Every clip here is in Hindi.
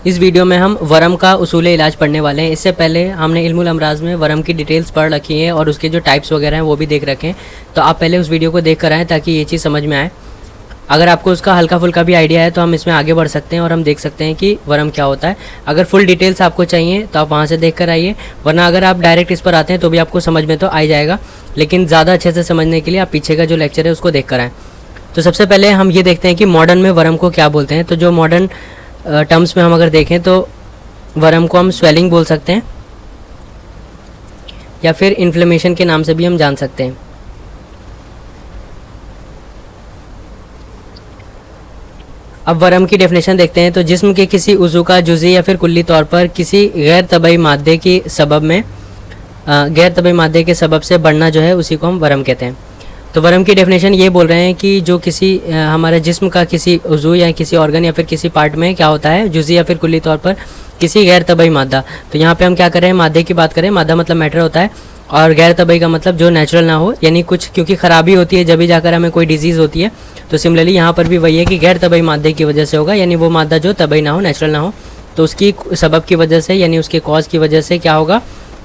इस वीडियो में हम वरम का उसूल इलाज पढ़ने वाले हैं। इससे पहले हमने इल्मुल अमराज में वरम की डिटेल्स पढ़ रखी हैं और उसके जो टाइप्स वगैरह हैं वो भी देख रखे हैं। तो आप पहले उस वीडियो को देख कर आएँ ताकि ये चीज़ समझ में आए। अगर आपको उसका हल्का फुल्का भी आइडिया है तो हम इसमें आगे बढ़ सकते हैं और हम देख सकते हैं कि वरम क्या होता है। अगर फुल डिटेल्स आपको चाहिए तो आप वहाँ से देख कर आइए, वरना अगर आप डायरेक्ट इस पर आते हैं तो भी आपको समझ में तो आ जाएगा, लेकिन ज़्यादा अच्छे से समझने के लिए आप पीछे का जो लेक्चर है उसको देख कर आएँ। तो सबसे पहले हम ये देखते हैं कि मॉडर्न में वरम को क्या बोलते हैं। तो जो मॉडर्न टर्म्स में हम अगर देखें तो वरम को हम स्वेलिंग बोल सकते हैं या फिर इन्फ्लेमेशन के नाम से भी हम जान सकते हैं। अब वरम की डेफिनेशन देखते हैं। तो जिस्म के किसी उज़ू का जुज़ी या फिर कुल्ली तौर पर किसी गैर तबई मादे की सबब में गैर तबई मादे के सबब से बढ़ना जो है उसी को हम वरम कहते हैं। तो वरम की डेफिनेशन ये बोल रहे हैं कि जो किसी हमारे जिस्म का किसी उज़ू या किसी ऑर्गन या फिर किसी पार्ट में क्या होता है, जुज़ी या फिर कुल्ली तौर पर किसी गैर तबई मादा। तो यहाँ पे हम क्या कर रहे हैं, मादे की बात करें। मादा मतलब मैटर होता है और गैर तबई का मतलब जो नेचुरल ना हो, यानी कुछ क्योंकि ख़राबी होती है जब भी जाकर हमें कोई डिजीज़ होती है। तो सिमिलरली यहाँ पर भी वही है कि गैर तबई मादे की वजह से होगा, यानी वो मादा जो तबई ना हो, नेचुरल ना हो, तो उसकी सबब की वजह से यानी उसके कॉज की वजह से क्या होगा,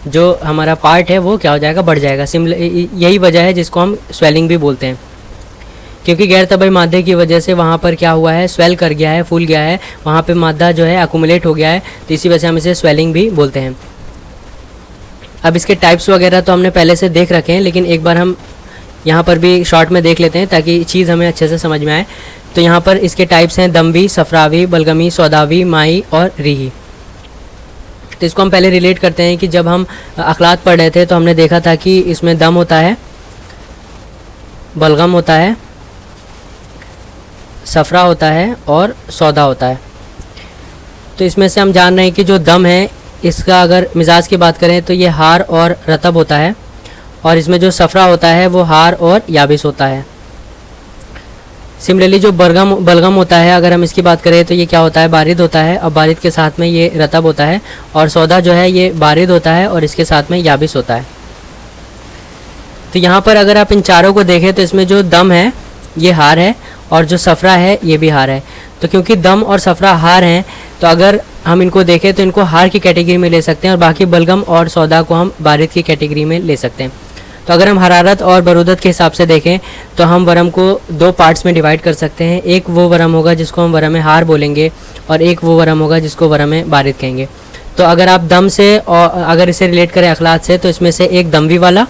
जो हमारा पार्ट है वो क्या हो जाएगा, बढ़ जाएगा। यही वजह है जिसको हम स्वेलिंग भी बोलते हैं, क्योंकि गैर तबई मादे की वजह से वहाँ पर क्या हुआ है, स्वेल कर गया है, फूल गया है, वहाँ पे मादा जो है अकुमुलेट हो गया है, तो इसी वजह से हम इसे स्वेलिंग भी बोलते हैं। अब इसके टाइप्स वगैरह तो हमने पहले से देख रखे हैं, लेकिन एक बार हम यहाँ पर भी शॉर्ट में देख लेते हैं ताकि चीज़ हमें अच्छे से समझ में आए। तो यहाँ पर इसके टाइप्स हैं दमवी, सफरावी, बलगमी, सौदावी, माई और रीही। तो इसको हम पहले रिलेट करते हैं कि जब हम अखलात पढ़ रहे थे तो हमने देखा था कि इसमें दम होता है, बलगम होता है, सफरा होता है और सौदा होता है। तो इसमें से हम जान रहे हैं कि जो दम है इसका अगर मिजाज की बात करें तो ये हार और रतब होता है, और इसमें जो सफरा होता है वो हार और याबिस होता है। सिमिलरली जो बलगम होता है अगर हम इसकी बात करें तो ये क्या होता है, बारिद होता है, और बारिद के साथ में ये रतब होता है, और सौदा जो है ये बारिद होता है और इसके साथ में याबिस होता है। तो यहाँ पर अगर आप इन चारों को देखें तो इसमें जो दम है ये हार है और जो सफरा है ये भी हार है। तो क्योंकि दम और सफरा हार हैं तो अगर हम इनको देखें तो इनको हार की कैटेगरी में ले सकते हैं और बाकी बलगम और सौदा को हम बारिद की कैटेगरी में ले सकते हैं। तो अगर हम हरारत और बरूदत के हिसाब से देखें तो हम वरम को दो पार्ट्स में डिवाइड कर सकते हैं। एक वो वरम होगा जिसको हम वरम हार बोलेंगे और एक वो वरम होगा जिसको वरम बारिद कहेंगे। तो अगर आप दम से और अगर इसे रिलेट करें अखलात से तो इसमें से एक दमवी वाला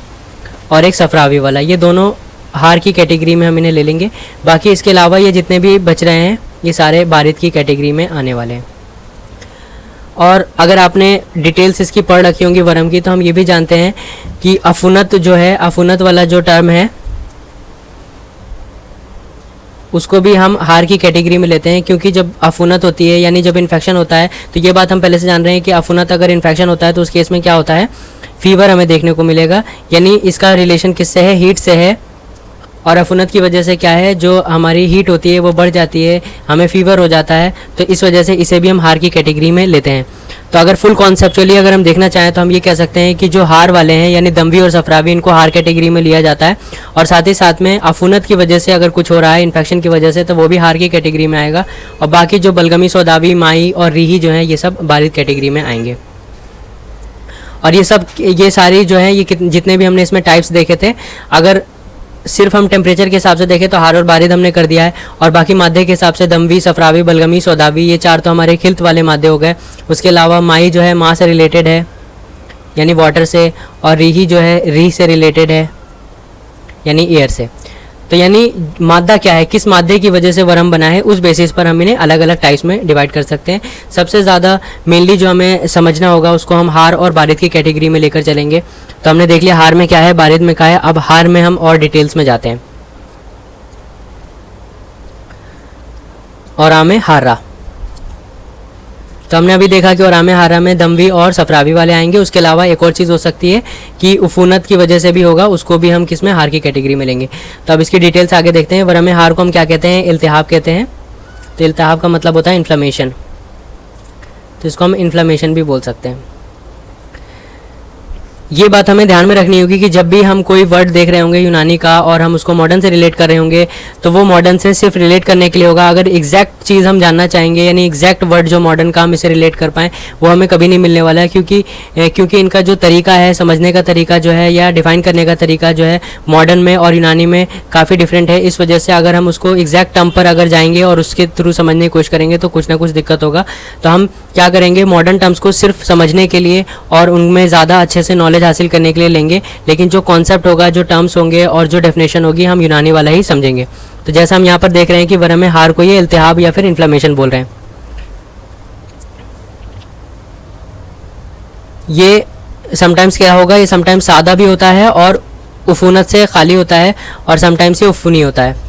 और एक सफरावी वाला, ये दोनों हार की कैटेगरी में हम इन्हें ले लेंगे। बाकी इसके अलावा ये जितने भी बच रहे हैं ये सारे बारिद की कैटेगरी में आने वाले हैं। और अगर आपने डिटेल्स इसकी पढ़ रखी होंगी वरम की तो हम ये भी जानते हैं कि अफुनत जो है, अफुनत वाला जो टर्म है उसको भी हम हार की कैटेगरी में लेते हैं, क्योंकि जब अफुनत होती है यानी जब इन्फेक्शन होता है, तो ये बात हम पहले से जान रहे हैं कि अफुनत अगर इन्फेक्शन होता है तो उस केस में क्या होता है, फीवर हमें देखने को मिलेगा। यानी इसका रिलेशन किससे है, हीट से है, और अफुनत की वजह से क्या है, जो हमारी हीट होती है वो बढ़ जाती है, हमें फीवर हो जाता है, तो इस वजह से इसे भी हम हार की कैटेगरी में लेते हैं। तो अगर फुल कॉन्सेप्चुअली अगर हम देखना चाहें तो हम ये कह सकते हैं कि जो हार वाले हैं यानी दमवी और सफरावी, इनको हार कैटेगरी में लिया जाता है, और साथ ही साथ में अफुनत की वजह से अगर कुछ हो रहा है इन्फेक्शन की वजह से तो वो भी हार की कैटेगरी में आएगा, और बाकी जो बलगमी, सौदावी, माई और रीही जो है ये सब बारिद कैटेगरी में आएंगे। और ये सारी जो है ये जितने भी हमने इसमें टाइप्स देखे थे, अगर सिर्फ हम टेम्परेचर के हिसाब से देखें तो हार और बारिद हमने कर दिया है, और बाकी मादे के हिसाब से दमवी, सफरावी, बलगमी, सौदावी, ये चार तो हमारे खिल्त वाले मादे हो गए। उसके अलावा माई जो है माँ से रिलेटेड है यानी वाटर से, और रीही जो है री से रिलेटेड है यानी एयर से। तो यानी मादा क्या है, किस मादे की वजह से वरम बना है, उस बेसिस पर हम इन्हें अलग अलग टाइप्स में डिवाइड कर सकते हैं। सबसे ज़्यादा मेनली जो हमें समझना होगा उसको हम हार और बारिद की कैटेगरी में लेकर चलेंगे। तो हमने देख लिया हार में क्या है, बारिद में क्या है। अब हार में हम और डिटेल्स में जाते हैं। और आमे हारा, तो हमने अभी देखा कि और आमे हारा में दमवी और सफरावी वाले आएंगे। उसके अलावा एक और चीज़ हो सकती है कि उफूनत की वजह से भी होगा, उसको भी हम किस में, हार की कैटेगरी में लेंगे। तो अब इसकी डिटेल्स आगे देखते हैं। वरम हार को हम क्या कहते हैं, इल्तिहाब कहते हैं। तो इल्तिहाब का मतलब होता है इन्फ्लेमेशन, तो इसको हम इन्फ्लेमेशन भी बोल सकते हैं। ये बात हमें ध्यान में रखनी होगी कि जब भी हम कोई वर्ड देख रहे होंगे यूनानी का और हम उसको मॉडर्न से रिलेट कर रहे होंगे, तो वो मॉडर्न से सिर्फ रिलेट करने के लिए होगा। अगर एग्जैक्ट चीज़ हम जानना चाहेंगे, यानी एग्जैक्ट वर्ड जो मॉडर्न का हम इसे रिलेट कर पाएँ, वो हमें कभी नहीं मिलने वाला है, क्योंकि इनका जो तरीका है, समझने का तरीका जो है या डिफाइन करने का तरीका जो है, मॉडर्न में और यूनानी में काफ़ी डिफरेंट है। इस वजह से अगर हम उसको एग्जैक्ट टर्म पर अगर जाएंगे और उसके थ्रू समझने की कोशिश करेंगे तो कुछ ना कुछ दिक्कत होगा। तो हम क्या करेंगे, मॉडर्न टर्म्स को सिर्फ समझने के लिए और उनमें ज़्यादा अच्छे से नॉलेज हासिल करने के लिए लेंगे, लेकिन जो कॉन्सेप्ट होगा, जो टर्म्स होंगे और जो डेफिनेशन होगी, हम यूनानी वाला ही समझेंगे। तो जैसा हम यहाँ पर देख रहे हैं कि वरम में हार को ये इल्तिहाब या फिर इन्फ्लेमेशन बोल रहे हैं। ये समटाइम्स क्या होगा, ये समटाइम्स सादा भी होता है और उफूनत से खाली होता है, और समटाइम्स ये उफूनी होता है।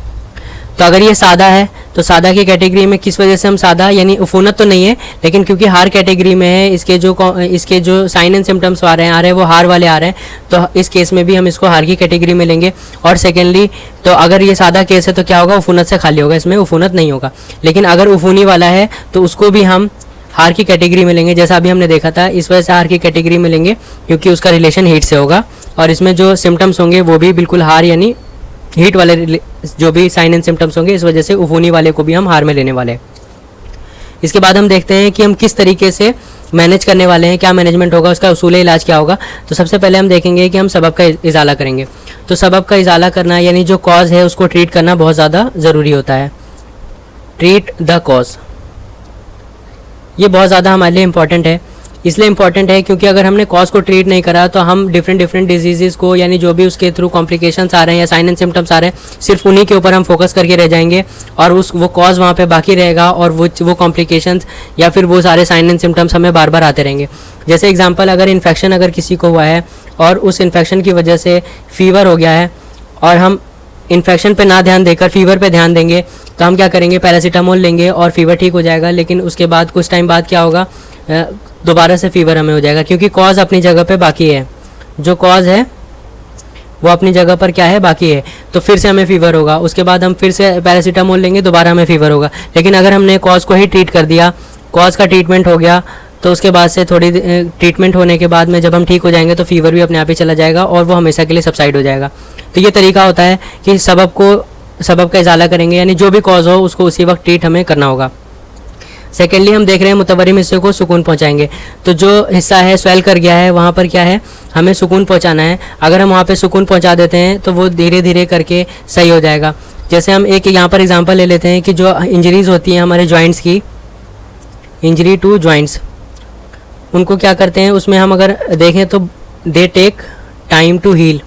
तो अगर ये सादा है तो सादा की कैटेगरी में किस वजह से हम सादा, यानी उफूनत तो नहीं है, लेकिन क्योंकि हार कैटेगरी में है, इसके जो साइन एंड सिम्टम्स आ रहे हैं वो हार वाले आ रहे हैं, तो इस केस में भी हम इसको हार की कैटेगरी में लेंगे। और सेकेंडली, तो अगर ये सादा केस है तो क्या होगा, उफूनत से खाली होगा, इसमें उफूनत नहीं होगा। लेकिन अगर उफूनी वाला है तो उसको भी हम हार की कैटेगरी में लेंगे, जैसा अभी हमने देखा था। इस वजह से हार की कैटेगरी में लेंगे क्योंकि उसका रिलेशन हीट से होगा, और इसमें जो सिम्टम्स होंगे वो भी बिल्कुल हार यानी हीट वाले जो भी साइन एंड सिम्टम्स होंगे, इस वजह से उफूनी वाले को भी हम हार में लेने वाले हैं। इसके बाद हम देखते हैं कि हम किस तरीके से मैनेज करने वाले हैं, क्या मैनेजमेंट होगा, उसका उसूल इलाज क्या होगा। तो सबसे पहले हम देखेंगे कि हम सबब का इजाला करेंगे। तो सबब का इजाला करना यानी जो कॉज है उसको ट्रीट करना बहुत ज़्यादा ज़रूरी होता है। ट्रीट द कॉज, ये बहुत ज़्यादा हमारे लिए इंपॉर्टेंट है। इसलिए इंपॉर्टेंट है क्योंकि अगर हमने कॉज को ट्रीट नहीं करा तो हम डिफरेंट डिजीज़ को, यानी जो भी उसके थ्रू कॉम्प्लिकेशंस आ रहे हैं या साइन एंड सिम्टम्स आ रहे हैं, सिर्फ उन्हीं के ऊपर हम फोकस करके रह जाएंगे, और वो कॉज वहाँ पे बाकी रहेगा, और वो कॉम्प्लिकेशंस या फिर वो सारे साइन एंड सिम्टम्स हमें बार बार आते रहेंगे। जैसे एग्जाम्पल, अगर इन्फेक्शन अगर किसी को हुआ है और उस इन्फेक्शन की वजह से फीवर हो गया है, और हम इन्फेक्शन पे ना ध्यान देकर फीवर पे ध्यान देंगे, तो हम क्या करेंगे, पैरासीटामोल लेंगे और फीवर ठीक हो जाएगा। लेकिन उसके बाद कुछ टाइम बाद क्या होगा, दोबारा से फीवर हमें हो जाएगा, क्योंकि कॉज अपनी जगह पे बाकी है। जो कॉज है वो अपनी जगह पर क्या है, बाकी है। तो फिर से हमें फीवर होगा, उसके बाद हम फिर से पैरासीटामोल लेंगे, दोबारा हमें फीवर होगा। लेकिन अगर हमने कॉज को ही ट्रीट कर दिया, कॉज का ट्रीटमेंट हो गया, तो उसके बाद से थोड़ी ट्रीटमेंट होने के बाद में जब हम ठीक हो जाएंगे तो फीवर भी अपने आप ही चला जाएगा और वो हमेशा के लिए सबसाइड हो जाएगा। तो ये तरीका होता है कि सबब का इजाला करेंगे, यानी जो भी कॉज हो उसको उसी वक्त ट्रीट हमें करना होगा। सेकेंडली, हम देख रहे हैं मुतवरिम हिस्से को सुकून पहुंचाएंगे। तो जो हिस्सा है स्वेल कर गया है, वहाँ पर क्या है, हमें सुकून पहुंचाना है। अगर हम वहाँ पे सुकून पहुंचा देते हैं तो वो धीरे धीरे करके सही हो जाएगा। जैसे हम एक यहाँ पर एग्जांपल ले लेते हैं कि जो इंजरीज़ होती हैं हमारे जॉइंट्स की, इंजरी टू जॉइंट्स, उनको क्या करते हैं, उसमें हम अगर देखें तो they take time to heal.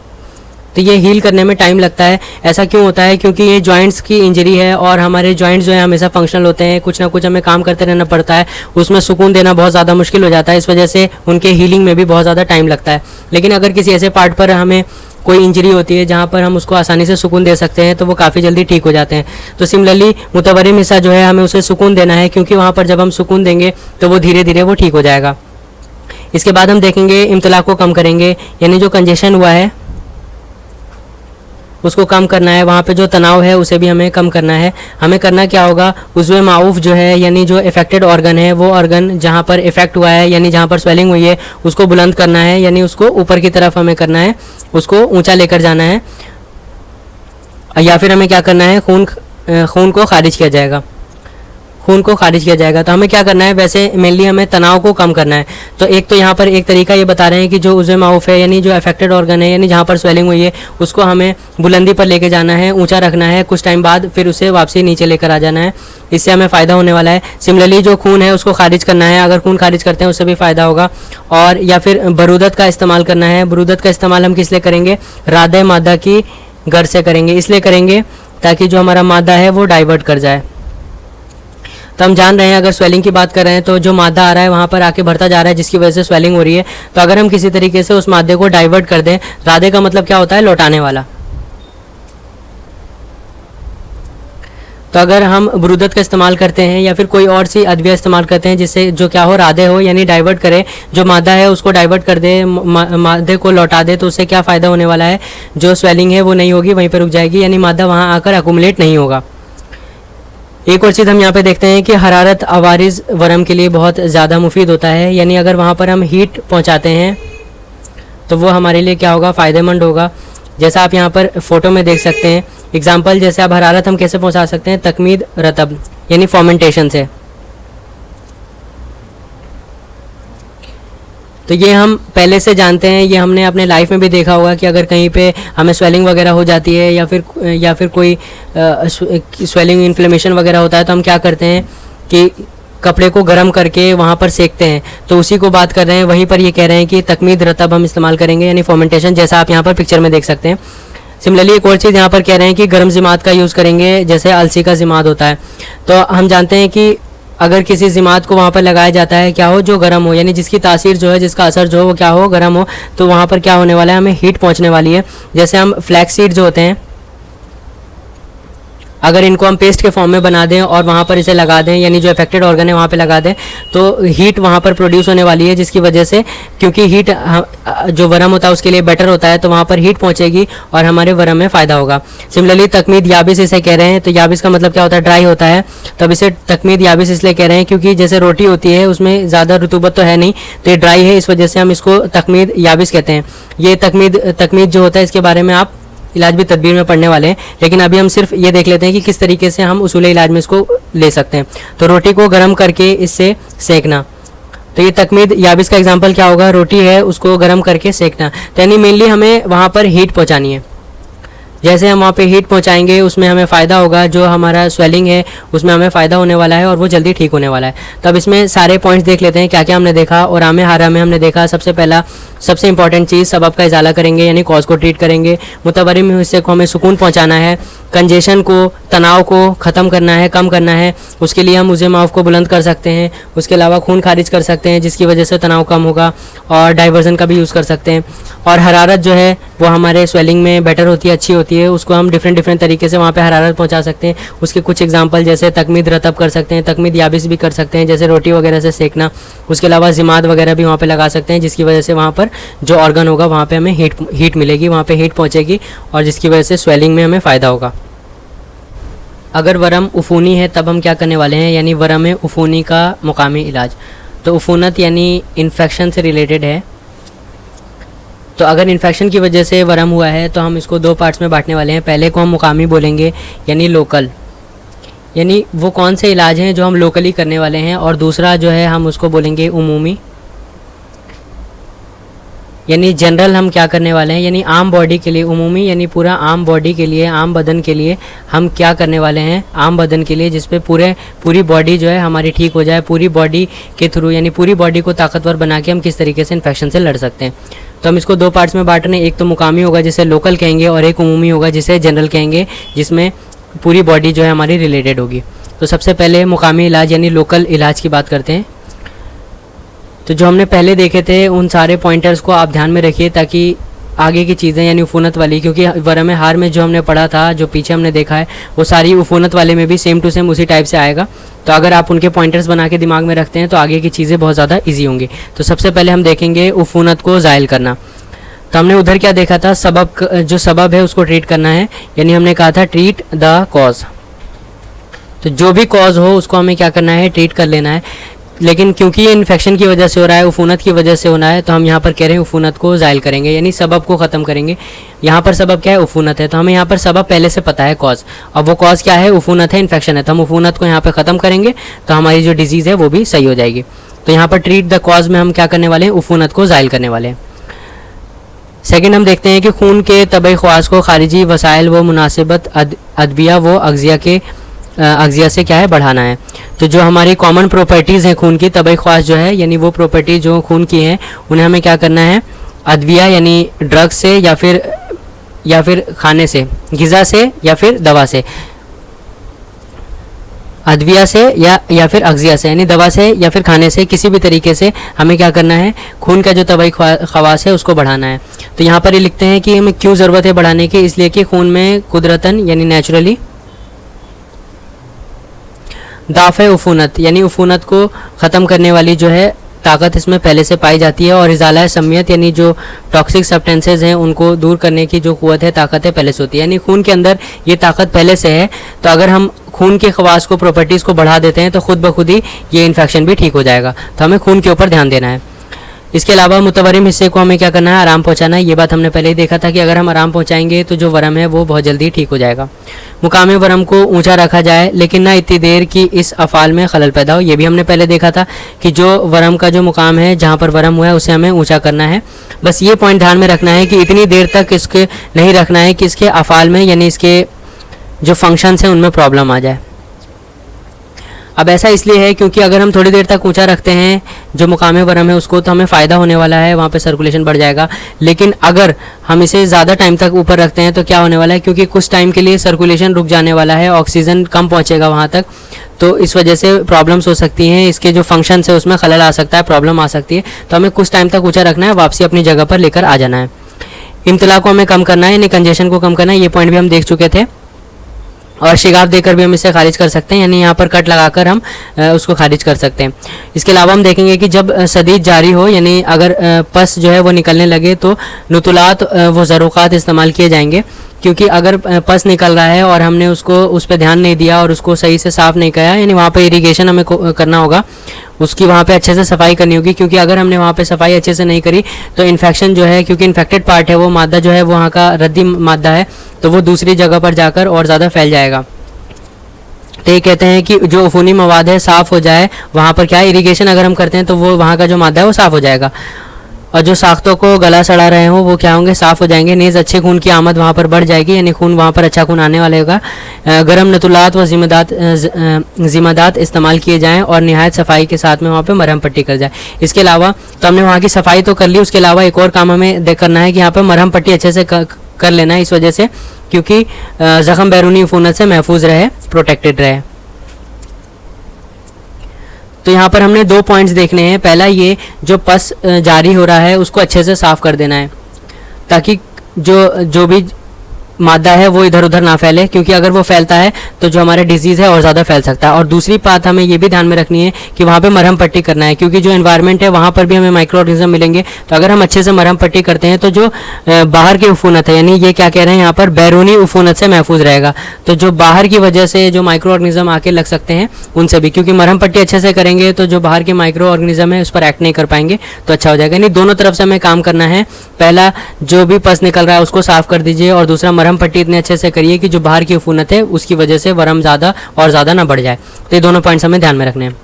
तो ये हील करने में टाइम लगता है। ऐसा क्यों होता है, क्योंकि ये जॉइंट्स की इंजरी है और हमारे जॉइंट्स जो है हमेशा फंक्शनल होते हैं, कुछ ना कुछ हमें काम करते रहना पड़ता है, उसमें सुकून देना बहुत ज़्यादा मुश्किल हो जाता है। इस वजह से उनके हीलिंग में भी बहुत ज़्यादा टाइम लगता है। लेकिन अगर किसी ऐसे पार्ट पर हमें कोई इंजरी होती है जहाँ पर हम उसको आसानी से सुकून दे सकते हैं तो वो काफ़ी जल्दी ठीक हो जाते हैं। तो सिमिलरली मुतवरिम हिस्सा जो है हमें उसे सुकून देना है, क्योंकि वहाँ पर जब हम सुकून देंगे तो वो धीरे धीरे वो ठीक हो जाएगा। इसके बाद हम देखेंगे इम्तला को कम करेंगे, यानी जो कंजेशन हुआ है उसको कम करना है। वहाँ पे जो तनाव है उसे भी हमें कम करना है। हमें करना क्या होगा, उज़्वे माऊफ जो है, यानी जो इफेक्टेड ऑर्गन है, वो ऑर्गन जहाँ पर इफेक्ट हुआ है, यानी जहाँ पर स्वेलिंग हुई है, उसको बुलंद करना है, यानी उसको ऊपर की तरफ हमें करना है, उसको ऊंचा लेकर जाना है। या फिर हमें क्या करना है, खून को खारिज किया जाएगा, खून को खारिज किया जाएगा। तो हमें क्या करना है, वैसे मेनली हमें तनाव को कम करना है। तो एक तो यहाँ पर एक तरीका ये बता रहे हैं कि जो उज़्वे माऊफ है, यानी जो अफेक्टेड ऑर्गन है, यानी जहाँ पर स्वेलिंग हुई है, उसको हमें बुलंदी पर लेके जाना है, ऊंचा रखना है, कुछ टाइम बाद फिर उसे वापसी नीचे लेकर आ जाना है। इससे हमें फ़ायदा होने वाला है। सिमिलरली जो खून है उसको खारिज करना है, अगर खून खारिज करते हैं उससे भी फ़ायदा होगा। और या फिर बरूदत का इस्तेमाल करना है। बरूदत का इस्तेमाल हम किस लिए करेंगे, रादे मादा की गर्द से करेंगे, इसलिए करेंगे ताकि जो हमारा मादा है वो डाइवर्ट कर जाए। तो हम जान रहे हैं, अगर स्वेलिंग की बात कर रहे हैं तो जो मादा आ रहा है वहाँ पर आके भरता जा रहा है, जिसकी वजह से स्वेलिंग हो रही है। तो अगर हम किसी तरीके से उस मादे को डाइवर्ट कर दें, रादे का मतलब क्या होता है, लौटाने वाला। तो अगर हम बरूदत का इस्तेमाल करते हैं या फिर कोई और सी अदविया इस्तेमाल करते हैं जिससे जो क्या हो, रादे हो, यानी डाइवर्ट करे, जो मादा है उसको डाइवर्ट कर दे, मादे को लौटा दे, तो उससे क्या फ़ायदा होने वाला है, जो स्वेलिंग है वो नहीं होगी, वहीं पर रुक जाएगी, यानी मादा वहाँ आकर अकुमुलेट नहीं होगा। एक और चीज़ हम यहाँ पे देखते हैं कि हरारत आवारिज वरम के लिए बहुत ज़्यादा मुफीद होता है। यानी अगर वहाँ पर हम हीट पहुँचाते हैं तो वो हमारे लिए क्या होगा, फ़ायदेमंद होगा। जैसा आप यहाँ पर फ़ोटो में देख सकते हैं एग्जाम्पल, जैसे अब हरारत हम कैसे पहुँचा सकते हैं, तकमीद रतब यानी फॉर्मेंटेशन से। तो ये हम पहले से जानते हैं, ये हमने अपने लाइफ में भी देखा होगा कि अगर कहीं पे हमें स्वेलिंग वगैरह हो जाती है या फिर कोई स्वेलिंग इन्फ्लेमेशन वगैरह होता है, तो हम क्या करते हैं कि कपड़े को गर्म करके वहाँ पर सेकते हैं। तो उसी को बात कर रहे हैं, वहीं पर ये कह रहे हैं कि तकमीद रतब हम इस्तेमाल करेंगे यानी फॉर्मेंटेशन, जैसा आप यहाँ पर पिक्चर में देख सकते हैं। सिमिलरली एक और चीज़ यहाँ पर कह रहे हैं कि गर्म जिमात का यूज़ करेंगे, जैसे अलसी का जिमात होता है। तो हम जानते हैं कि अगर किसी जिमात को वहाँ पर लगाया जाता है, क्या हो, जो गर्म हो, यानी जिसकी तासीर जो है, जिसका असर जो हो वो क्या हो, गर्म हो, तो वहाँ पर क्या होने वाला है, हमें हीट पहुँचने वाली है। जैसे हम फ्लैक्स सीड जो होते हैं, अगर इनको हम पेस्ट के फॉर्म में बना दें और वहाँ पर इसे लगा दें, यानी जो अफेक्टेड ऑर्गन है वहाँ पे लगा दें, तो हीट वहाँ पर प्रोड्यूस होने वाली है, जिसकी वजह से, क्योंकि हीट जो वरम होता है उसके लिए बेटर होता है, तो वहाँ पर हीट पहुँचेगी और हमारे वरम में फ़ायदा होगा। सिमिलरली तकमीद याबिस इसे कह रहे हैं। तो याबिस का मतलब क्या होता है, ड्राई होता है। तब इसे तकमीद याबिस इसलिए कह रहे हैं क्योंकि जैसे रोटी होती है उसमें ज़्यादा रुतूबत तो है नहीं, तो ये ड्राई है, इस वजह से हम इसको तकमीद याबिस कहते हैं। ये तकमीद जो होता है इसके बारे में आप इलाज भी तदबीर में पढ़ने वाले हैं, लेकिन अभी हम सिर्फ ये देख लेते हैं कि किस तरीके से हम उसूल इलाज में इसको ले सकते हैं। तो रोटी को गर्म करके इससे सेकना, तो ये तकमीद याबिस का एग्जांपल क्या होगा, रोटी है उसको गर्म करके सेकना। तो यानी मेनली हमें वहाँ पर हीट पहुँचानी है। जैसे हम वहाँ पे हीट पहुँचाएंगे उसमें हमें फ़ायदा होगा, जो हमारा स्वेलिंग है उसमें हमें फ़ायदा होने वाला है और वो जल्दी ठीक होने वाला है। तब इसमें सारे पॉइंट्स देख लेते हैं क्या क्या हमने देखा। और आमे हारा में हमने देखा सबसे पहला सबसे इंपॉर्टेंट चीज़, सबब का इजाला करेंगे यानी कॉज को ट्रीट करेंगे। मुतवरिम हिस्से को हमें सुकून पहुँचाना है, कंजेशन को, तनाव को ख़त्म करना है, कम करना है। उसके लिए हम मुझे माफ को बुलंद कर सकते हैं। उसके अलावा खून खारिज कर सकते हैं जिसकी वजह से तनाव कम होगा, और डाइवर्जन का भी यूज़ कर सकते हैं। और हरारत जो है वो हमारे स्वेलिंग में बेटर होती है, अच्छी होती है, उसको हम डिफरेंट तरीके से वहाँ पे हरारत पहुँचा सकते हैं। उसके कुछ एग्जांपल जैसे तकमीद रतब कर सकते हैं, तकमीद याबिस भी कर सकते हैं, जैसे रोटी वगैरह से सेकना। उसके अलावा जिमात वगैरह भी वहाँ पे लगा सकते हैं, जिसकी वजह से वहाँ पर जो ऑर्गन होगा वहाँ पे हमें हीट मिलेगी, वहाँ पे हीट पहुँचेगी और जिसकी वजह से स्वेलिंग में हमें फ़ायदा होगा। अगर वरम उफूनी है तब हम क्या करने वाले हैं, यानी वरम उफूनी का मुकामी इलाज। तो उफूनत यानी इन्फेक्शन से रिलेटेड है। तो अगर इन्फेक्शन की वजह से वरम हुआ है तो हम इसको दो पार्ट्स में बांटने वाले हैं। पहले को हम मुकामी बोलेंगे यानी लोकल, यानी वो कौन से इलाज हैं जो हम लोकली करने वाले हैं, और दूसरा जो है हम उसको बोलेंगे उमूमी, यानी जनरल हम क्या करने वाले हैं, यानी आम बॉडी के लिए। उमूमी यानी पूरा आम बॉडी के लिए, आम बदन के लिए हम क्या करने वाले हैं, आम बदन के लिए, जिसपे पूरी बॉडी जो है हमारी ठीक हो जाए, पूरी बॉडी के थ्रू, यानी पूरी बॉडी को ताकतवर बना के हम किस तरीके से इन्फेक्शन से लड़ सकते हैं। तो हम इसको दो पार्ट्स में बांट रहे हैं, एक तो मुकामी होगा जिसे लोकल कहेंगे, और एक उमूमी होगा जिसे जनरल कहेंगे, जिसमें पूरी बॉडी जो है हमारी रिलेटेड होगी। तो सबसे पहले मुकामी इलाज यानी लोकल इलाज की बात करते हैं। तो जो हमने पहले देखे थे उन सारे पॉइंटर्स को आप ध्यान में रखिए, ताकि आगे की चीज़ें यानी उफूनत वाली, क्योंकि वरम हार में जो हमने पढ़ा था, जो पीछे हमने देखा है, वो सारी उफूनत वाले में भी सेम टू सेम उसी टाइप से आएगा। तो अगर आप उनके पॉइंटर्स बना के दिमाग में रखते हैं तो आगे की चीज़ें बहुत ज़्यादा ईजी होंगी। तो सबसे पहले हम देखेंगे उफूनत को ज़ायल करना। तो हमने उधर क्या देखा था, जो सबब है उसको ट्रीट करना है, यानी हमने कहा था ट्रीट द कॉज। तो जो भी कॉज हो उसको हमें क्या करना है, ट्रीट कर लेना है। लेकिन क्योंकि ये इन्फेक्शन की वजह से हो रहा है, उफूनत की वजह से होना है, तो हम यहाँ पर कह रहे हैं उफूनत को ज़ायल करेंगे, यानी सबब को ख़त्म करेंगे। यहाँ पर सबब क्या है, उफूनत है, तो हमें यहाँ पर सबब पहले से पता है, कॉज। और वो कॉज क्या है, उफूनत है, इन्फेक्शन है, तो हम उफूनत को यहाँ पर ख़त्म करेंगे तो हमारी जो डिजीज़ है वो भी सही हो जाएगी। तो यहाँ पर ट्रीट द कॉज में हम क्या करने वाले हैं, उफूनत को ज़ायल करने वाले हैं। सेकेंड हम देखते हैं कि खून के तबई ख्वास को खारिजी वसाइल व मुनासिबत अदविया व अगजिया से क्या है, बढ़ाना है। तो जो हमारी कॉमन प्रॉपर्टीज़ हैं खून की, तबई ख्वास जो है, यानी वो प्रॉपर्टी जो खून की हैं, उन्हें हमें क्या करना है, अदविया यानी ड्रग से या फिर खाने से, ग़िज़ा से या फिर दवा से, अदविया से या फिर अगजिया से, यानी दवा से या फिर खाने से, किसी भी तरीके से हमें क्या करना है, खून का जो तबई ख़वास है उसको बढ़ाना है। तो यहाँ पर ये लिखते हैं कि हमें क्यों ज़रूरत है बढ़ाने की, इसलिए कि खून में कुदरतन यानी नेचुरली दाफ़े उफूनत यानी उफूनत को ख़त्म करने वाली जो है ताकत इसमें पहले से पाई जाती है, और इज़ाला समियत यानी जो टॉक्सिक सब्सटेंसेज हैं उनको दूर करने की जो क़ुव्वत है, ताकत है, पहले से होती है, यानी खून के अंदर ये ताकत पहले से है। तो अगर हम खून के ख़वास को, प्रॉपर्टीज़ को बढ़ा देते हैं तो ख़ुद ब खुद ही ये इन्फेक्शन भी ठीक हो जाएगा। तो हमें खून के ऊपर ध्यान देना है। इसके अलावा मुतवरिम हिस्से को हमें क्या करना है, आराम पहुंचाना है। ये बात हमने पहले ही देखा था कि अगर हम आराम पहुंचाएंगे तो जो वरम है वो बहुत जल्दी ठीक हो जाएगा। मुकाम वरम को ऊंचा रखा जाए, लेकिन ना इतनी देर कि इस अफ़ाल में खलल पैदा हो। ये भी हमने पहले देखा था कि जो वरम का जो मुकाम है, जहाँ पर वरम हुआ है, उसे हमें ऊँचा करना है। बस ये पॉइंट ध्यान में रखना है कि इतनी देर तक इसके नहीं रखना है कि इसके अफ़ाल में यानी इसके जो फंक्शंस हैं उनमें प्रॉब्लम आ जाए। अब ऐसा इसलिए है क्योंकि अगर हम थोड़ी देर तक ऊंचा रखते हैं जो मुकाम वरम है उसको, तो हमें फ़ायदा होने वाला है, वहाँ पे सर्कुलेशन बढ़ जाएगा। लेकिन अगर हम इसे ज़्यादा टाइम तक ऊपर रखते हैं तो क्या होने वाला है, क्योंकि कुछ टाइम के लिए सर्कुलेशन रुक जाने वाला है, ऑक्सीजन कम पहुँचेगा वहाँ तक, तो इस वजह से प्रॉब्लम्स हो सकती हैं, इसके जो फंक्शंस है उसमें खलल आ सकता है, प्रॉब्लम आ सकती है। तो हमें कुछ टाइम तक ऊँचा रखना है, वापसी अपनी जगह पर लेकर आ जाना है। इम्तला को हमें कम करना है, यानी कंजेशन को कम करना है। ये पॉइंट भी हम देख चुके थे। और शिगाफ देकर भी हम इसे खारिज कर सकते हैं, यानी यहाँ पर कट लगाकर हम उसको खारिज कर सकते हैं। इसके अलावा हम देखेंगे कि जब सदीद जारी हो, यानी अगर पस जो है वो निकलने लगे, तो नुतुलात वो ज़रूक़ात इस्तेमाल किए जाएंगे। क्योंकि अगर पस निकल रहा है और हमने उसको उस पर ध्यान नहीं दिया और उसको सही से साफ़ नहीं किया, यानी वहाँ पे इरिगेशन हमें करना होगा, उसकी वहाँ पे अच्छे से सफाई करनी होगी। क्योंकि अगर हमने वहाँ पे सफाई अच्छे से नहीं करी तो इन्फेक्शन जो है, क्योंकि इन्फेक्टेड पार्ट है, वो मादा जो है वो वहाँ का रद्दी मादा है, तो वो दूसरी जगह पर जाकर और ज़्यादा फैल जाएगा। तो ये कहते हैं कि जो अफूनी मवाद है साफ़ हो जाए, वहाँ पर क्या है, इरिगेशन अगर हम करते हैं तो वो वहाँ का जो मादा है वो साफ़ हो जाएगा, और जो साख्तों को गला सड़ा रहे हों वो क्या होंगे, साफ़ हो जाएंगे। नीज़ अच्छे खून की आमद वहाँ पर बढ़ जाएगी, यानी खून वहाँ पर अच्छा खून आने वाला होगा। गर्म नतुलात व ज़िमादात इस्तेमाल किए जाएँ और नहायत सफाई के साथ में वहाँ पर मरहम पट्टी कर जाए। इसके अलावा तो हमने वहाँ की सफाई तो कर ली, उसके अलावा एक और काम हमें करना है कि यहाँ पर मरहम पट्टी अच्छे से कर लेना है, इस वजह से क्योंकि ज़ख़म बैरूनी अफूनत से महफूज रहे, प्रोटेक्टेड रहे। तो यहाँ पर हमने 2 पॉइंट्स देखने हैं। पहला ये, जो पस जारी हो रहा है उसको अच्छे से साफ़ कर देना है, ताकि जो भी मादा है वो इधर उधर ना फैले, क्योंकि अगर वो फैलता है तो जो हमारा डिजीज़ है और ज़्यादा फैल सकता है। और दूसरी बात हमें ये भी ध्यान में रखनी है कि वहाँ पे मरहम पट्टी करना है, क्योंकि जो एनवायरनमेंट है वहाँ पर भी हमें माइक्रो ऑर्गेनिज्म मिलेंगे। तो अगर हम अच्छे से मरहम पट्टी करते हैं तो जो बाहर की उफूनत है, यानी ये क्या कह रहे हैं यहाँ पर, बैरूनी उफूनत से महफूज रहेगा। तो जो बाहर की वजह से जो माइक्रो ऑर्गेनिज्म आके लग सकते हैं उनसे भी, क्योंकि मरहम पट्टी अच्छे से करेंगे तो जो बाहर के माइक्रो ऑर्गेनिज्म है उस पर एक्ट नहीं कर पाएंगे, तो अच्छा हो जाएगा। यानी दोनों तरफ से हमें काम करना है। पहला, जो भी पस निकल रहा है उसको साफ़ कर दीजिए, और दूसरा, मरहम पट्टी इतने अच्छे से करिए कि जो बाहर की उफूनत है उसकी वजह से वरम ज़्यादा और ज़्यादा ना बढ़ जाए। तो ये दोनों पॉइंट्स हमें ध्यान में रखने हैं।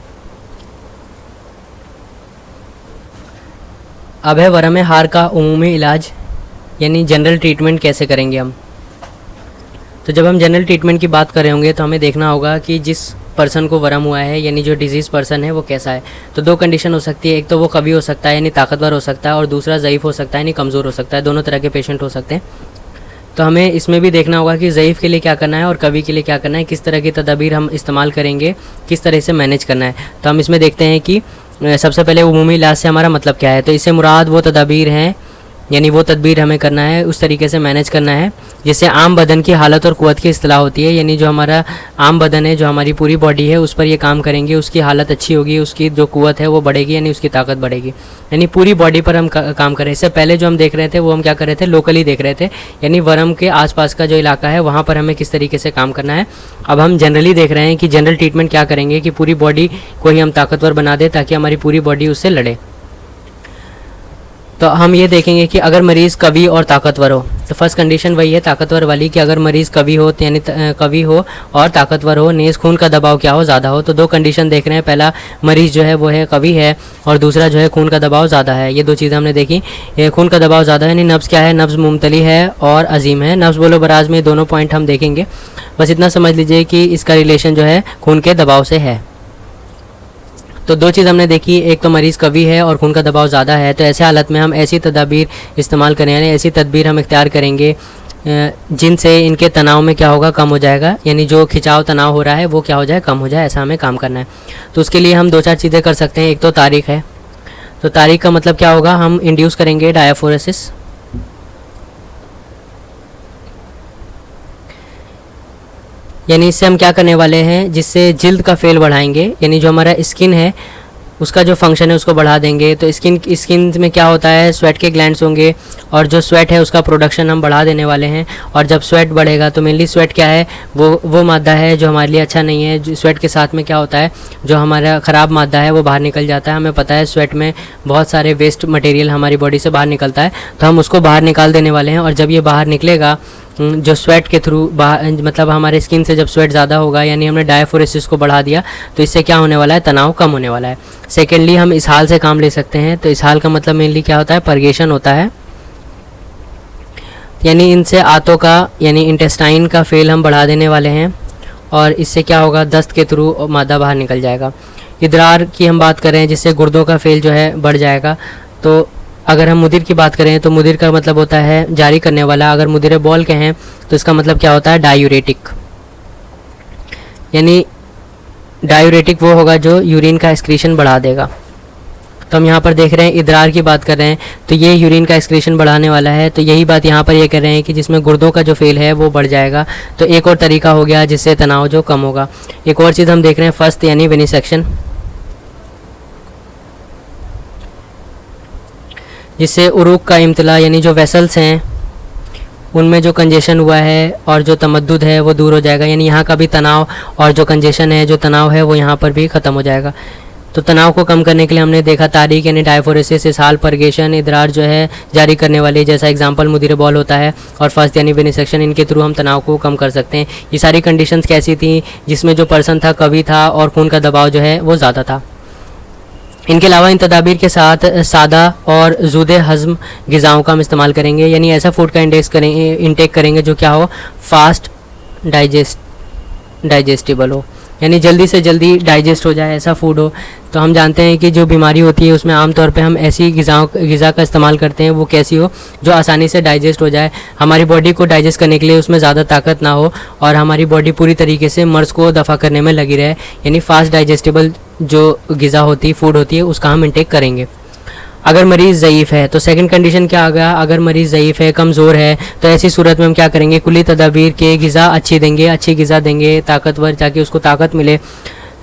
अब है वरम हार का उमूमी इलाज, यानी जनरल ट्रीटमेंट कैसे करेंगे हम। तो जब हम जनरल ट्रीटमेंट की बात कर रहे होंगे तो हमें देखना होगा कि जिस पर्सन को वरम हुआ है, यानी जो डिजीज़ पर्सन है, वो कैसा है। तो 2 कंडीशन हो सकती है, एक तो वो कवि हो सकता है यानी ताकतवर हो सकता है, और दूसरा ज़ईफ़ हो सकता है यानी कमज़ोर हो सकता है। दोनों तरह के पेशेंट हो सकते हैं। तो हमें इसमें भी देखना होगा कि ज़ईफ़ के लिए क्या करना है और कवि के लिए क्या करना है, किस तरह की तदाबीर हम इस्तेमाल करेंगे, किस तरह से मैनेज करना है। तो हम इसमें देखते हैं कि सबसे पहले उमूमी इलाज से हमारा मतलब क्या है। तो इससे मुराद वो तदाबीर हैं, यानी वो तदबीर हमें करना है, उस तरीके से मैनेज करना है जिससे आम बदन की हालत और क़ुव्वत की इस्तिलाह होती है। यानी जो हमारा आम बदन है, जो हमारी पूरी बॉडी है, उस पर ये काम करेंगे, उसकी हालत अच्छी होगी, उसकी जो क़ुव्वत है वो बढ़ेगी, यानी उसकी ताकत बढ़ेगी। यानी पूरी बॉडी पर हम काम करें। इससे पहले जो हम देख रहे थे वो हम क्या कर रहे थे, लोकली देख रहे थे, यानी वरम के आसपास का जो इलाका है वहाँ पर हमें किस तरीके से काम करना है। अब हम जनरली देख रहे हैं कि जनरल ट्रीटमेंट क्या करेंगे कि पूरी बॉडी को ही हम ताकतवर बना दें ताकि हमारी पूरी बॉडी उससे लड़े। तो हम ये देखेंगे कि अगर मरीज़ कवि और ताकतवर हो, तो फर्स्ट कंडीशन वही है ताकतवर वाली कि अगर मरीज़ कवि हो, यानी कवि हो और ताकतवर हो, नेज़ खून का दबाव क्या हो, ज़्यादा हो। तो 2 कंडीशन देख रहे हैं। पहला, मरीज़ जो है वो है कवि है, और दूसरा जो है खून का दबाव ज़्यादा है। ये 2 चीज़ें हमने देखी। ये खून का दबाव ज़्यादा है, यानी नब्ज़ क्या है, नब्ज़ मुमतली है और अजीम है। नब्ज़ बोलो बराज में दोनों पॉइंट हम देखेंगे। बस इतना समझ लीजिए कि इसका रिलेशन जो है खून के दबाव से है। तो 2 चीज़ हमने देखी, एक तो मरीज़ कवि है और खून का दबाव ज़्यादा है। तो ऐसे हालत में हम ऐसी तदाबीर इस्तेमाल करें, यानी ऐसी तदबीर हम इख्तियार करेंगे जिनसे इनके तनाव में क्या होगा, कम हो जाएगा। यानी जो खिंचाव तनाव हो रहा है वो क्या हो जाए, कम हो जाए। ऐसा हमें काम करना है। तो उसके लिए हम 2-4 चीज़ें कर सकते हैं। एक तो तारीख है। तो तारीख का मतलब क्या होगा, हम इंड्यूस करेंगे डायाफोरेसिस। यानी इससे हम क्या करने वाले हैं, जिससे जिल्द का फेल बढ़ाएंगे, यानी जो हमारा स्किन है उसका जो फंक्शन है उसको बढ़ा देंगे। तो स्किन में क्या होता है, स्वेट के ग्लैंड्स होंगे और जो स्वेट है उसका प्रोडक्शन हम बढ़ा देने वाले हैं। और जब स्वेट बढ़ेगा तो मेनली स्वेट क्या है, वो मादा है जो हमारे लिए अच्छा नहीं है। जो स्वेट के साथ में क्या होता है, जो हमारा ख़राब मादा है वो बाहर निकल जाता है। हमें पता है स्वेट में बहुत सारे वेस्ट मटेरियल हमारी बॉडी से बाहर निकलता है, तो हम उसको बाहर निकाल देने वाले हैं। और जब ये बाहर निकलेगा जो स्वेट के थ्रू मतलब हमारे स्किन से जब स्वेट ज़्यादा होगा, यानी हमने डायफोरेसिस को बढ़ा दिया, तो इससे क्या होने वाला है, तनाव कम होने वाला है। सेकेंडली हम इसहाल से काम ले सकते हैं। तो इसहाल का मतलब मेनली क्या होता है, परगेशन होता है, यानी इनसे आंतों का यानी इंटेस्टाइन का फेल हम बढ़ा देने वाले हैं। और इससे क्या होगा, दस्त के थ्रू मादा बाहर निकल जाएगा। इदरार की हम बात करें जिससे गुर्दों का फेल जो है बढ़ जाएगा। तो अगर हम मुदिर की बात करें तो मुदिर का मतलब होता है जारी करने वाला। अगर मुदिर बॉल के हैं तो इसका मतलब क्या होता है, डायूरेटिक, यानी डायूरेटिक वो होगा जो यूरिन का एक्सक्रीशन बढ़ा देगा। तो हम यहाँ पर देख रहे हैं इदरार की बात कर रहे हैं, तो ये यूरिन का एक्सक्रीशन बढ़ाने वाला है। तो यही बात यहाँ पर ये कह रहे हैं कि जिसमें गुर्दों का जो फेल है वो बढ़ जाएगा। तो एक और तरीका हो गया जिससे तनाव जो कम होगा। एक और चीज़ हम देख रहे हैं फर्स्ट यानी विनिसेक्शन, जिससे उरूक का इम्तला यानी जो वेसल्स हैं उनमें जो कंजेशन हुआ है और जो तमद्दुद है वो दूर हो जाएगा। यानी यहाँ का भी तनाव और जो कंजेशन है, जो तनाव है वो यहाँ पर भी ख़त्म हो जाएगा। तो तनाव को कम करने के लिए हमने देखा तारीख यानी डायफोरेसिस, इसहाल, परगेशन, इदरार जो है जारी करने वाले, जैसा एग्जांपल मुदिर बॉल होता है, और फर्स्ट यानी विनिसेक्शन, इनके थ्रू हम तनाव को कम कर सकते हैं। ये सारी कंडीशंस कैसी थी, जिसमें जो पर्सन था कवि था और खून का दबाव जो है वो ज़्यादा था। इनके अलावा इन तदाबीर के साथ सादा और ज़ूदे हज़म ग़िज़ाओं का हम इस्तेमाल करेंगे, यानी ऐसा फूड का इंटेक करेंगे जो क्या हो, फास्ट डाइजेस्टिबल हो, यानी जल्दी से जल्दी डाइजेस्ट हो जाए, ऐसा फूड हो। तो हम जानते हैं कि जो बीमारी होती है उसमें आमतौर पे हम ऐसी ग़िज़ा का इस्तेमाल करते हैं, वो कैसी हो, जो आसानी से डाइजेस्ट हो जाए, हमारी बॉडी को डाइजेस्ट करने के लिए उसमें ज़्यादा ताकत ना हो और हमारी बॉडी पूरी तरीके से मर्ज़ को दफ़ा करने में लगी रहे। यानी फास्ट डाइजेस्टेबल जो ग़िज़ा होती है, फूड होती है, उसका हम इंटेक करेंगे। अगर मरीज़ ज़यीफ़ है तो सेकंड कंडीशन क्या आ गया, अगर मरीज़ ज़यीफ़ है, कमज़ोर है, तो ऐसी सूरत में हम क्या करेंगे, कुली तदाबीर के ग़िज़ा अच्छी ग़िज़ा देंगे, ताकतवर, ताकि उसको ताकत मिले,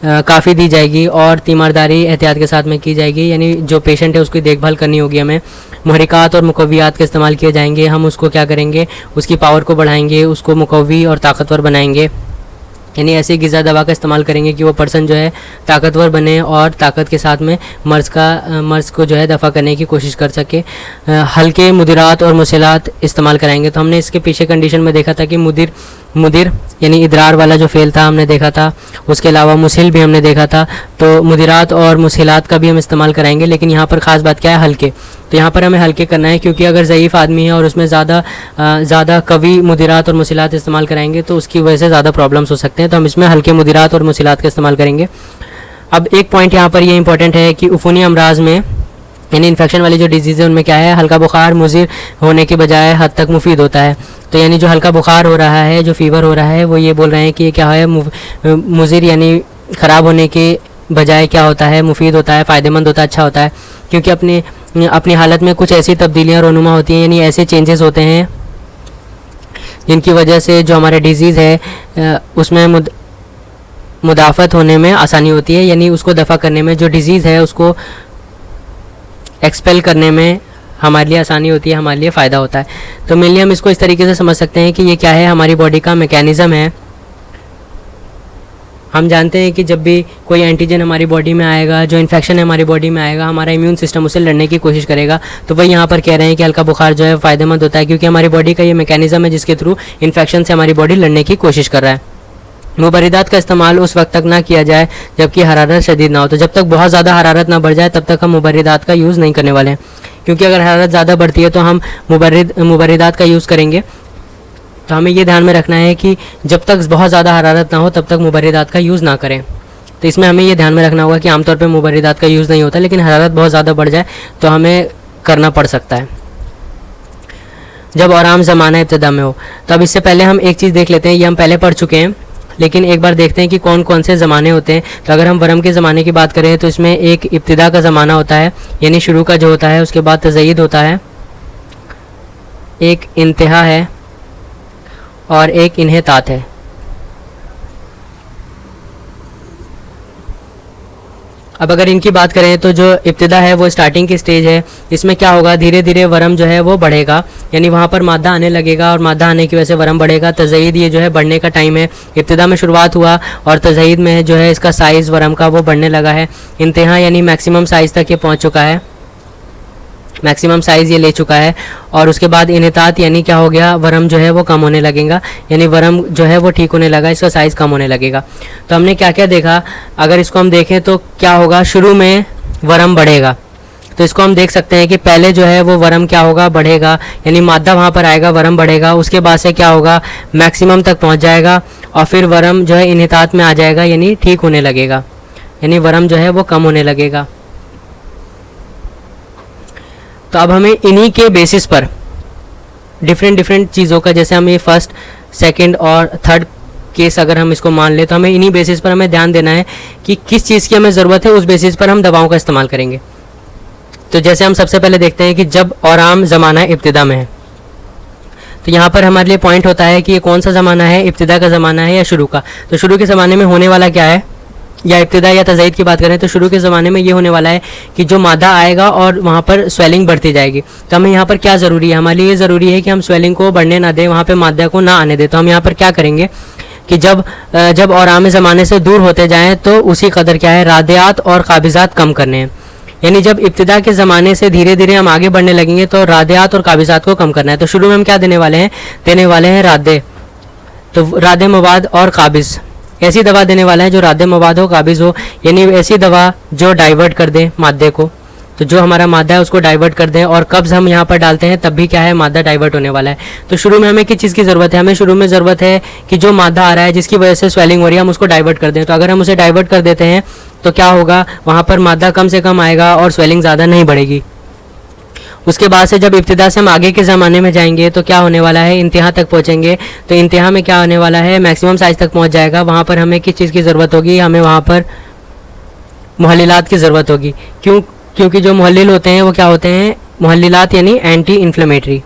काफ़ी दी जाएगी और तीमारदारी एहतियात के साथ में की जाएगी। यानी जो पेशेंट है उसकी देखभाल करनी होगी हमें। मुहरिकात और मुकव्वियात के इस्तेमाल किए जाएंगे, हम उसको क्या करेंगे, उसकी पावर को बढ़ाएंगे, उसको मुकव्वी और ताकतवर बनाएंगे। यानी ऐसी ग़िज़ा दवा का इस्तेमाल करेंगे कि वो पर्सन जो है ताकतवर बने और ताकत के साथ में मर्ज़ को जो है दफ़ा करने की कोशिश कर सके। हल्के मुदिरात और मुसिलात इस्तेमाल कराएंगे। तो हमने इसके पीछे कंडीशन में देखा था कि मुदिर यानी इदरार वाला जो फेल था हमने देखा था, उसके अलावा मुसिल भी हमने देखा था। तो मुदिरात और मुसिलात का भी हम इस्तेमाल कराएंगे, लेकिन यहाँ पर ख़ास बात क्या है, हल्के। तो यहाँ पर हमें हल्के करना है, क्योंकि अगर ज़यीफ़ आदमी है और उसमें ज़्यादा कवी मुदिरात और मुसिलात इस्तेमाल कराएंगे तो उसकी वजह से ज़्यादा प्रॉब्लम्स हो सकते हैं। तो हम इसमें हल्के मुदिरात और मुसिलात का इस्तेमाल करेंगे। अब एक पॉइंट यहाँ पर ये इंपॉर्टेंट है कि उफ़ूनी अमराज़ में यानी इन्फेक्शन वाली जो डिजीज़ है उनमें क्या है, हल्का बुखार मुज़िर होने के बजाय हद तक मुफीद होता है। तो यानी जो हल्का बुखार हो रहा है, जो फीवर हो रहा है, वो ये बोल रहे हैं कि ये क्या है, मुज़िर यानी ख़राब होने के बजाय क्या होता है, मुफीद होता है, फ़ायदेमंद होता है, अच्छा होता है। क्योंकि अपनी हालत में कुछ ऐसी तब्दीलियाँ रोनुमा होती हैं, यानी ऐसे चेंजेस होते हैं जिनकी वजह से जो हमारा डिज़ीज़ है उसमें मुदाफ़त होने में आसानी होती है। यानी उसको दफ़ा करने में, जो डिज़ीज़ है उसको एक्सपेल करने में हमारे लिए आसानी होती है, हमारे लिए फ़ायदा होता है। तो मेनली हम इसको इस तरीके से समझ सकते हैं कि ये क्या है, हमारी बॉडी का मैकेनिज़्म है। हम जानते हैं कि जब भी कोई एंटीजन हमारी बॉडी में आएगा, जो इन्फेक्शन है हमारी बॉडी में आएगा, हमारा इम्यून सिस्टम उससे लड़ने की कोशिश करेगा। तो वही यहाँ पर कह रहे हैं कि हल्का बुखार जो है फ़ायदेमंद होता है, क्योंकि हमारी बॉडी का ये मैकेनिज़्म है जिसके थ्रू इन्फेक्शन से हमारी बॉडी लड़ने की कोशिश कर रहा है। मुबर्रिदात का इस्तेमाल उस वक्त तक ना किया जाए जबकि हरारत शदीद ना हो। तो जब तक बहुत ज़्यादा हरारत ना बढ़ जाए तब तक हम मुबर्रिदात का यूज़ नहीं करने वाले हैं, क्योंकि अगर हरारत ज़्यादा बढ़ती है तो हम मुबर्रिदात का यूज़ करेंगे। तो हमें ये ध्यान में रखना है कि जब तक बहुत ज़्यादा हरारत ना हो तब तक मुबर्रिदात का यूज़ ना करें। तो इसमें हमें ये ध्यान में रखना होगा कि आमतौर पर मुबर्रिदात का यूज़ नहीं होता, लेकिन हरारत बहुत ज़्यादा बढ़ जाए तो हमें करना पड़ सकता है, जब आराम ज़माना इब्तिदा में हो। तो अब इससे पहले हम एक चीज़ देख लेते हैं, ये हम पहले पढ़ चुके हैं, लेकिन एक बार देखते हैं कि कौन कौन से ज़माने होते हैं। तो अगर हम वरम के ज़माने की बात करें तो इसमें एक इब्तिदा का ज़माना होता है, यानी शुरू का जो होता है, उसके बाद तज़य्यद होता है, एक इंतहा है और एक इन्हितात है। अब अगर इनकी बात करें तो जो इब्तिदा है वो स्टार्टिंग की स्टेज है। इसमें क्या होगा, धीरे धीरे वरम जो है वो बढ़ेगा, यानी वहाँ पर मादा आने लगेगा और मादा आने की वजह से वरम बढ़ेगा। तज़यीद ये जो है बढ़ने का टाइम है। इब्तिदा में शुरुआत हुआ और तज़यीद में जो है इसका साइज़ वरम का वो बढ़ने लगा है। इंतहा यानी मैक्सिमम साइज़ तक ये पहुँच चुका है, मैक्सिमम साइज़ ये ले चुका है। और उसके बाद इनतात यानी क्या हो गया, वरम जो है वो कम होने लगेगा, यानी वरम जो है वो ठीक होने लगा, इसका साइज़ कम होने लगेगा। तो हमने क्या क्या देखा, अगर इसको हम देखें तो क्या होगा, शुरू में वरम बढ़ेगा। तो इसको हम देख सकते हैं कि पहले जो है वो वरम क्या होगा, बढ़ेगा, यानी मादा वहाँ पर आएगा, वरम बढ़ेगा। उसके बाद से क्या होगा, मैक्सिमम तक पहुँच जाएगा और फिर वरम जो है इनतात में आ जाएगा, यानी ठीक होने लगेगा, यानी वरम जो है वो कम होने लगेगा। तो अब हमें इन्हीं के बेसिस पर डिफरेंट चीज़ों का, जैसे हम ये फर्स्ट सेकंड और थर्ड केस अगर हम इसको मान ले, तो हमें इन्हीं बेसिस पर हमें ध्यान देना है कि किस चीज़ की हमें ज़रूरत है, उस बेसिस पर हम दवाओं का इस्तेमाल करेंगे। तो जैसे हम सबसे पहले देखते हैं कि जब औराम ज़माना इब्तिदा में है, तो यहाँ पर हमारे लिए पॉइंट होता है कि ये कौन सा ज़माना है, इब्तिदा का ज़माना है या शुरू का। तो शुरू के ज़माने में होने वाला क्या है, या इब्तिदा या तज़यीद की बात करें तो शुरू के ज़माने में ये होने वाला है कि जो मादा आएगा और वहाँ पर स्वेलिंग बढ़ती जाएगी। तो हमें यहाँ पर क्या ज़रूरी है, हमारे लिए ये ज़रूरी है कि हम स्वेलिंग को बढ़ने ना दें, वहाँ पे मादा को ना आने दें। तो हम यहाँ पर क्या करेंगे कि जब औराम ज़माने से दूर होते जाएँ तो उसी कदर क्या है, रादियात और काबिज़ात कम करने हैं। यानी जब इब्तिदा के ज़माने से धीरे धीरे हम आगे बढ़ने लगेंगे तो रादियात और काबिज़ात को कम करना है। तो शुरू में हम क्या देने वाले हैं, रादे, तो रादे मवाद और काबिज़, ऐसी दवा देने वाला है जो रादे मवाद हो, काबिज़ हो, यानी ऐसी दवा जो डाइवर्ट कर दे मादे को। तो जो हमारा मादा है उसको डाइवर्ट कर दें, और कब्ज़ हम यहाँ पर डालते हैं तब भी क्या है, मादा डाइवर्ट होने वाला है। तो शुरू में हमें किस चीज़ की ज़रूरत है, हमें शुरू में ज़रूरत है कि जो मादा आ रहा है जिसकी वजह से स्वेलिंग हो रही है, हम उसको डाइवर्ट कर दें। तो अगर हम उसे डाइवर्ट कर देते हैं तो क्या होगा, वहाँ पर मादा कम से कम आएगा और स्वेलिंग ज़्यादा नहीं बढ़ेगी। उसके बाद से जब इब्तिदा से हम आगे के ज़माने में जाएंगे तो क्या होने वाला है, इंतहा तक पहुँचेंगे। तो इंतहा में क्या होने वाला है, मैक्सिमम साइज़ तक पहुँच जाएगा। वहाँ पर हमें किस चीज़ की ज़रूरत होगी, हमें वहाँ पर मुहल्लिलात की ज़रूरत होगी। क्योंकि जो मुहल्लिल होते हैं वो क्या होते हैं, मुहल्लिलात यानी एंटी इन्फ्लेमेटरी।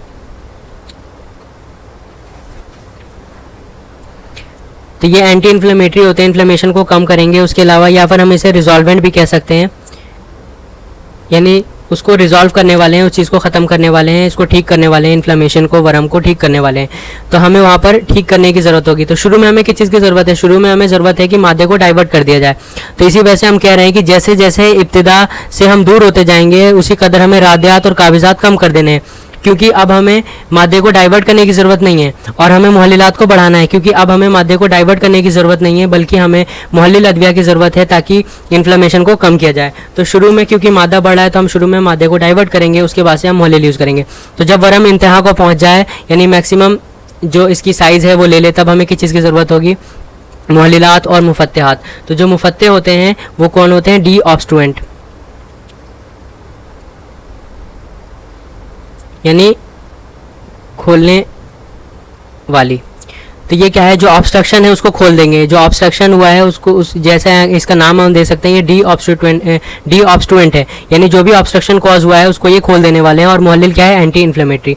तो ये एंटी इन्फ्लेमेटरी होते हैं, इन्फ्लेमेशन को कम करेंगे। उसके अलावा या फिर हम इसे रिजॉल्वेंट भी कह सकते हैं, यानी उसको रिजॉल्व करने वाले हैं, उस चीज़ को ख़त्म करने वाले हैं, इसको ठीक करने वाले हैं, इन्फ्लेमेशन को, वरम को ठीक करने वाले हैं। तो हमें वहाँ पर ठीक करने की ज़रूरत होगी। तो शुरू में हमें किस चीज़ की ज़रूरत है, शुरू में हमें ज़रूरत है कि मादे को डाइवर्ट कर दिया जाए। तो इसी वजह से हम कह रहे हैं कि जैसे जैसे इब्तिदा से हम दूर होते जाएंगे उसी कदर हमें रादियात और काबिज़ात कम कर देने हैं, क्योंकि अब हमें मादे को डाइवर्ट करने की ज़रूरत नहीं है और हमें मुहल्लिलात को बढ़ाना है, क्योंकि अब हमें मादे को डाइवर्ट करने की ज़रूरत नहीं है बल्कि हमें मुहल्लिल अदविया की ज़रूरत है ताकि इन्फ्लेमेशन को कम किया जाए। तो शुरू में क्योंकि मादा बढ़ा है तो हम शुरू में मादे को डाइवर्ट करेंगे, उसके बाद से हम मुहल्लिल यूज़ करेंगे। तो जब वरम इंतहा को पहुँच जाए, यानी मैक्सिमम जो इसकी साइज़ है वो ले ले, तब हमें किस चीज़ की ज़रूरत होगी, मुहल्लिलात और मुफत्तिहात। तो जो मुफत्ते होते हैं वो कौन होते हैं, डी ऑब्स्ट्रुएंट, यानी खोलने वाली। तो ये क्या है, जो ऑब्स्ट्रक्शन है उसको खोल देंगे, जो ऑब्स्ट्रक्शन हुआ है उसको जैसा इसका नाम हम दे सकते हैं, ये डी ऑब्स्ट्रुएंट है, यानी जो भी ऑब्स्ट्रक्शन कॉज हुआ है उसको ये खोल देने वाले हैं। और मुहल्लिल क्या है, एंटी इन्फ्लेमेटरी।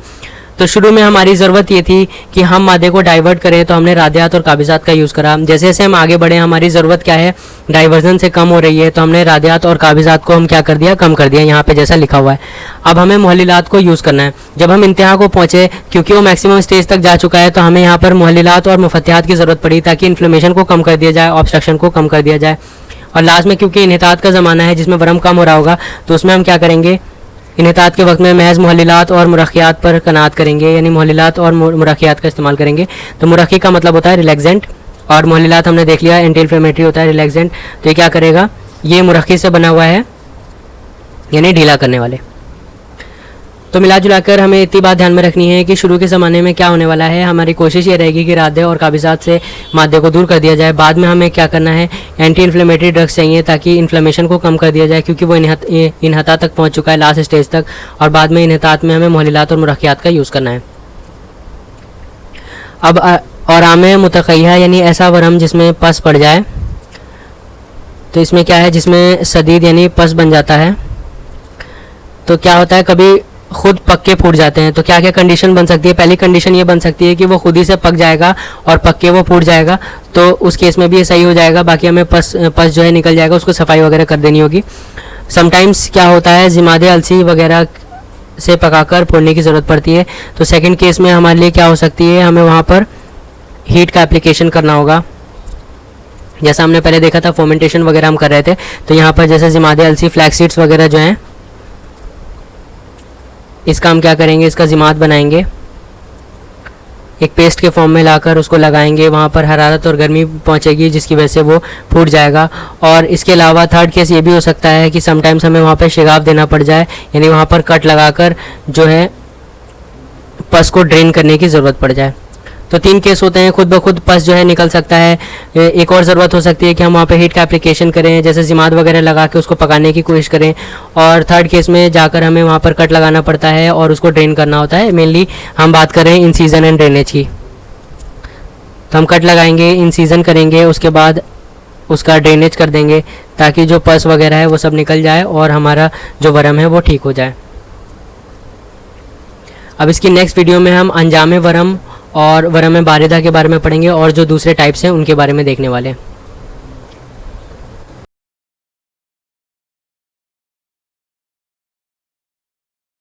तो शुरू में हमारी ज़रूरत ये थी कि हम मादे को डाइवर्ट करें, तो हमने रादियात और काबिज़ात का यूज़ करा। जैसे जैसे हम आगे बढ़े हमारी ज़रूरत क्या है, डाइवर्जन से कम हो रही है, तो हमने रादियात और काबिज़ात को हम क्या कर दिया, कम कर दिया, यहाँ पे जैसा लिखा हुआ है। अब हमें मुहल्लिलात को यूज़ करना है। जब हम इंतहा को पहुँचे, क्योंकि वो मैक्सिमम स्टेज तक जा चुका है, तो हमें यहाँ पर मुहल्लिलात और मुफत्तिहात की ज़रूरत पड़ी ताकि इन्फ्लेमेशन को कम कर दिया जाए, ऑब्स्ट्रक्शन को कम कर दिया जाए। और लास्ट में क्योंकि इनहतात का ज़माना है जिसमें वरम कम हो रहा होगा, तो उसमें हम क्या करेंगे, इनहतात के वक्त में महज मुहल्लिलात और मुरक्कियात पर कनात करेंगे, यानी मुहल्लिलात और मुरक्कियात का इस्तेमाल करेंगे। तो मुरक्की का मतलब होता है रिलैक्सेंट, और मुहल्लिलात हमने देख लिया एंटी इन्फ्लेमेटरी होता है, रिलैक्सेंट। तो ये क्या करेगा, ये मुरक्की से बना हुआ है, यानी ढीला करने वाले। तो मिला जुलाकर हमें इतनी बात ध्यान में रखनी है कि शुरू के ज़माने में क्या होने वाला है, हमारी कोशिश ये रहेगी कि रादे और काबिज़ात से मादे को दूर कर दिया जाए। बाद में हमें क्या करना है, एंटी इन्फ्लेमेटरी ड्रग्स चाहिए ताकि इन्फ्लेमेशन को कम कर दिया जाए, क्योंकि वो इनहता तक पहुंच चुका है, लास्ट स्टेज तक। और बाद में इनहतात में हमें मुहल्लिलात और मुरक्कियात का यूज़ करना है। अब औराम मुतक़य्या यानी ऐसा वरम जिसमें पस पड़ जाए, तो इसमें क्या है, जिसमें सदीद यानी पस बन जाता है। तो क्या होता है, कभी खुद पक के फूट जाते हैं। तो क्या क्या कंडीशन बन सकती है? पहली कंडीशन ये बन सकती है कि वो खुद ही से पक जाएगा और पक के वो फूट जाएगा, तो उस केस में भी ये सही हो जाएगा। बाकी हमें पस जो है निकल जाएगा, उसको सफाई वगैरह कर देनी होगी। समटाइम्स क्या होता है, जिमादे अलसी वगैरह से पकाकर फोड़ने की ज़रूरत पड़ती है। तो सेकंड केस में हमारे लिए क्या हो सकती है, हमें वहाँ पर हीट का एप्लीकेशन करना होगा। जैसा हमने पहले देखा था फर्मेंटेशन वगैरह हम कर रहे थे, तो यहाँ पर जैसे जिमादे अलसी, फ्लैक्स सीड्स वगैरह जो हैं, इसका हम क्या करेंगे, इसका जिमात बनाएंगे, एक पेस्ट के फॉर्म में लाकर उसको लगाएंगे। वहाँ पर हरारत और गर्मी पहुँचेगी जिसकी वजह से वो फूट जाएगा। और इसके अलावा थर्ड केस ये भी हो सकता है कि समटाइम्स हमें वहाँ पर शिगाफ देना पड़ जाए, यानी वहाँ पर कट लगाकर जो है पस को ड्रेन करने की ज़रूरत पड़ जाए। तो 3 केस होते हैं, खुद ब खुद पस जो है निकल सकता है। एक और ज़रूरत हो सकती है कि हम वहाँ पे हीट का एप्लीकेशन करें, जैसे जिमात वगैरह लगा के उसको पकाने की कोशिश करें। और थर्ड केस में जाकर हमें वहाँ पर कट लगाना पड़ता है और उसको ड्रेन करना होता है। मेनली हम बात करें इन सीज़न एंड ड्रेनेज की, तो हम कट लगाएंगे, इन सीज़न करेंगे, उसके बाद उसका ड्रेनेज कर देंगे ताकि जो पस वगैरह है वो सब निकल जाए और हमारा जो वरम है वो ठीक हो जाए। अब इसकी नेक्स्ट वीडियो में हम अंजाम वरम और वरम बारिदा के बारे में पढ़ेंगे और जो दूसरे टाइप्स हैं उनके बारे में देखने वाले हैं।